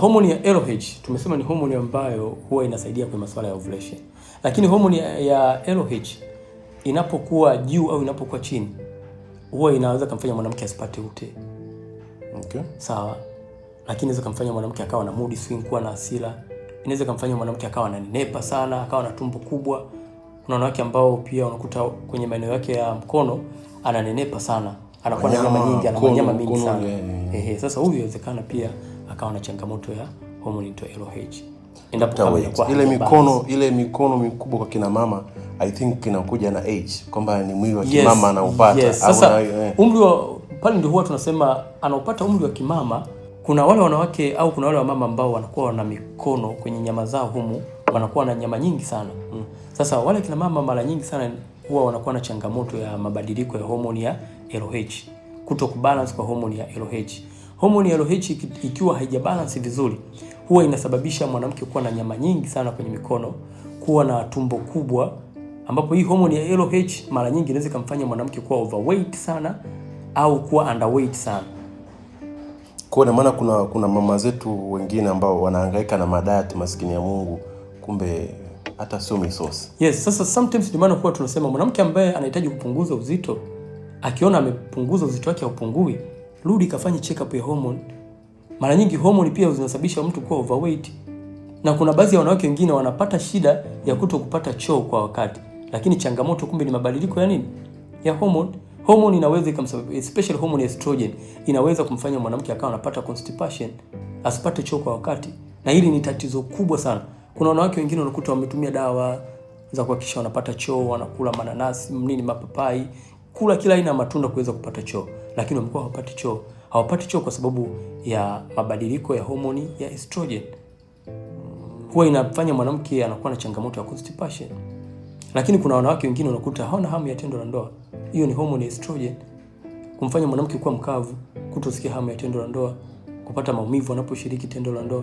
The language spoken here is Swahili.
Homoni ya LH tumesema ni homoni ambayo huwa inasaidia kwa masuala ya ovulation. Lakini homoni ya LH inapokuwa juu au inapokuwa chini huwa inaweza kumfanya mwanamke asipate ute. Okay. Sawa. Lakini inaweza kumfanya mwanamke akawa na mood swing, kuwa na hasira. Inaweza kumfanya mwanamke akawa ananenepa sana, akawa na tumbo kubwa. Kuna wanawake ambao pia unakuta kwenye maeneo yake ya mkono ananenepa sana. Anakuwa na nyama nyingi, ana nyama mingi sana. Sasa huyu inawezekana pia akawa na changamoto ya homoni ya LH. Endapo kama ile mikono mikubwa kwa kina mama, I think inakuja na age, kwamba ni mwili wa kimama anaupata. Yes. Sasa umri wa pale ndio huwa tunasema anaupata umri wa kimama. Kuna wale wanawake au kuna wale wamama ambao wanakuwa na mikono kwenye nyama zao humu, wanakuwa na nyama nyingi sana. Sasa wale kina mama mara nyingi sana huwa wanakuwa na changamoto ya mabadiliko ya homoni ya LH, kuto kubalance kwa homoni ya LH. Homoni ya LH ikiwa haijabalance vizuri, huwa inasababisha mwanamke kuwa na nyama nyingi sana kwenye mikono, kuwa na tumbo kubwa, ambapo hii homoni ya LH mara nyingi inaweza kumfanya mwanamke kuwa overweight sana au kuwa underweight sana. Kwa maana kuna mama zetu wengine ambao wanahangaika na madiet, maskini ya Mungu, kumbe hata sio misosi. Yes, sasa sometimes ndio maana kwa tunasema mwanamke ambaye anahitaji kupunguza uzito, akiona amepunguza uzito wake haupungui, rudi kafanye check up ya hormone. Mara nyingi hormone pia zinasababisha mtu kuwa overweight. Na kuna baadhi ya wanawake wengine wanapata shida ya kuto kupata choo kwa wakati, lakini changamoto kumbe ni mabadiliko ya nini? Ya hormone. Hormone inaweza kumsababisha, especially hormone estrogen inaweza kumfanya mwanamke akawa anapata constipation, asipate choo kwa wakati. Na hili ni tatizo kubwa sana. Kuna wanawake wengine wanakuta wametumia dawa za kuhakikisha wanapata choo, wanakula mananasi, mapapai, kula kila aina ya matunda kuweza kupata choo, lakini wamekuwa hawapati choo. Hawapati choo kwa sababu ya mabadiliko ya homoni ya estrogen. Huwa inafanya mwanamke anakuwa na changamoto ya constipation. Lakini kuna wanawake wengine wanakuta hawana hamu ya tendo la ndoa. Hiyo ni homoni ya estrogen kumfanya mwanamke kuwa mkavu, kutosikia hamu ya tendo la ndoa, kupata maumivu anaposhiriki tendo la ndoa.